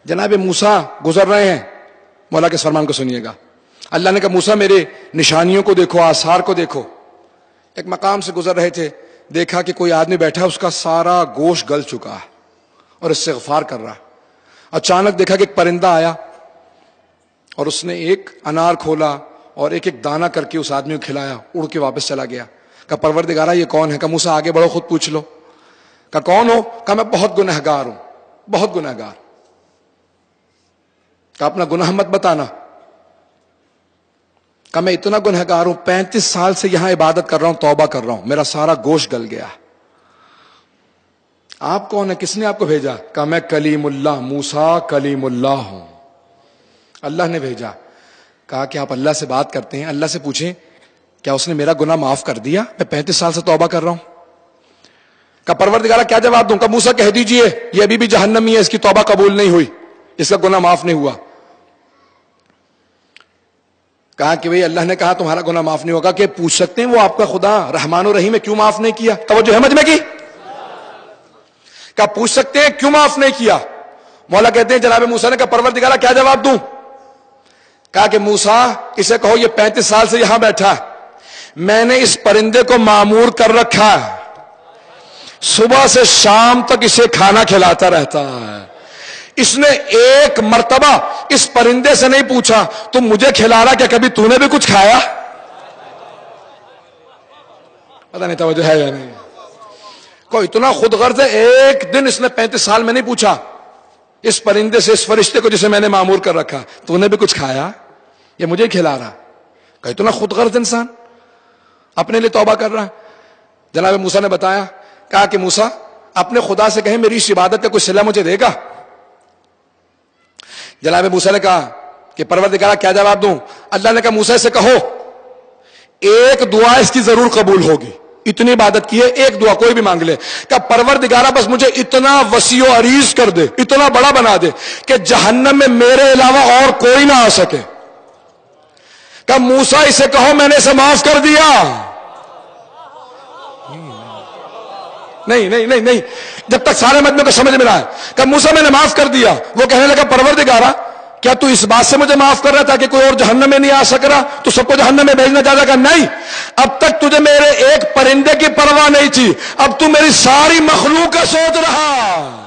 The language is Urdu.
جناب موسیٰ گزر رہے ہیں، مولا کے فرمان کو سنیے گا. اللہ نے کہا موسیٰ میرے نشانیوں کو دیکھو، آثار کو دیکھو. ایک مقام سے گزر رہے تھے، دیکھا کہ کوئی آدمی بیٹھا، اس کا سارا گوشت گل چکا ہے اور استغفار کر رہا. اچانک دیکھا کہ ایک پرندہ آیا اور اس نے ایک انار کھولا اور ایک ایک دانہ کر کے اس آدمی کو کھلایا، اڑ کے واپس چلا گیا. کہا پروردگارہ یہ کون ہے؟ کہا موسیٰ آگے بڑھو، خود پوچھ لو. کہا کون ہو؟ کہا میں بہت گنہگار ہوں، بہت گنہگار. کہا اپنا گناہ مت بتانا. کہا میں اتنا گنہگار ہوں، 35 سال سے یہاں عبادت کر رہا ہوں، توبہ کر رہا ہوں، میرا سارا گوشت گل گیا. آپ کون ہیں؟ کس نے آپ کو بھیجا؟ کہا میں کلیم اللہ، موسیٰ کلیم اللہ ہوں، اللہ نے بھیجا. کہا کہ آپ اللہ سے بات کرتے ہیں، اللہ سے پوچھیں کیا اس نے میرا گناہ معاف کر دیا؟ میں 35 سال سے توبہ کر رہا ہوں. کہا پروردگارہ کیا جواب دوں؟ کہا موسیٰ کہہ دیجئے یہ ابھی بھی جہنمی ہے، اس کی توبہ قبول نہیں ہوئی، اس کا گناہ معاف نہیں ہوا. کہا کہ بھئی اللہ نے کہا تمہارا گناہ معاف نہیں ہوگا. کہ پوچھ سکتے ہیں وہ آپ کا خدا رحمان و رحیم ہے، کیوں معاف نہیں کیا؟ توجہ ہے مجھ کی؟ کہا پوچھ سکتے ہیں کیوں معاف نہیں کیا؟ مولا کہتے ہیں جناب موسیٰ نے کہا پروردگارہ کیا جواب دوں؟ کہا کہ موسیٰ اسے کہو یہ 35 سال سے یہاں بیٹھا ہے، میں نے اس پرندے کو معمور کر رکھا ہے، صبح سے شام تک اسے کھانا کھلاتا رہتا ہے. اس نے ایک مرتبہ اس پرندے سے نہیں پوچھا تم مجھے کھلا رہا، کیا کبھی تو نے بھی کچھ کھایا؟ پتہ نہیں توجہ ہے یا نہیں. کوئی اتنا خود غرض ہے، ایک دن اس نے 35 سال میں نہیں پوچھا اس پرندے سے، اس فرشتے کو جسے میں نے معمور کر رکھا تو نے بھی کچھ کھایا؟ یہ مجھے کھلا رہا. کہ اتنا خود غرض انسان اپنے لیے توبہ کر رہا. جناب موسیٰ نے بتایا، کہا کہ موسیٰ اپنے خدا سے کہیں میری اس عبادت کا کوئی صلہ مجھے دے گا؟ جناب موسیٰ نے کہا کہ پروردگارہ کیا جواب دوں؟ اللہ نے کہا موسیٰ سے کہو ایک دعا اس کی ضرور قبول ہوگی، اتنی عبادت کی ہے، ایک دعا کوئی بھی مانگ لے. کہ پروردگارہ بس مجھے اتنا وسیع و عریض کر دے، اتنا بڑا بنا دے کہ جہنم میں میرے علاوہ اور کوئی نہ آ سکے. کہ موسیٰ اسے کہو میں نے اسے معاف کر دیا. نہیں نہیں نہیں نہیں، جب تک سارے مجمع کو سمجھ میں نہ آئے. کہ موسیٰ میں نے معاف کر دیا. وہ کہنے لگا پروردگارہ کیا تو اس بات سے مجھے معاف کر رہا تھا کہ کوئی اور جہنم میں نہیں آ سک رہا، تو سب کو جہنم میں بھیجنا چاہتا؟ کہ نہیں، اب تک تجھے میرے ایک پرندے کی پرواہ نہیں تھی، اب تو میری ساری مخلوق کا سوچ رہا.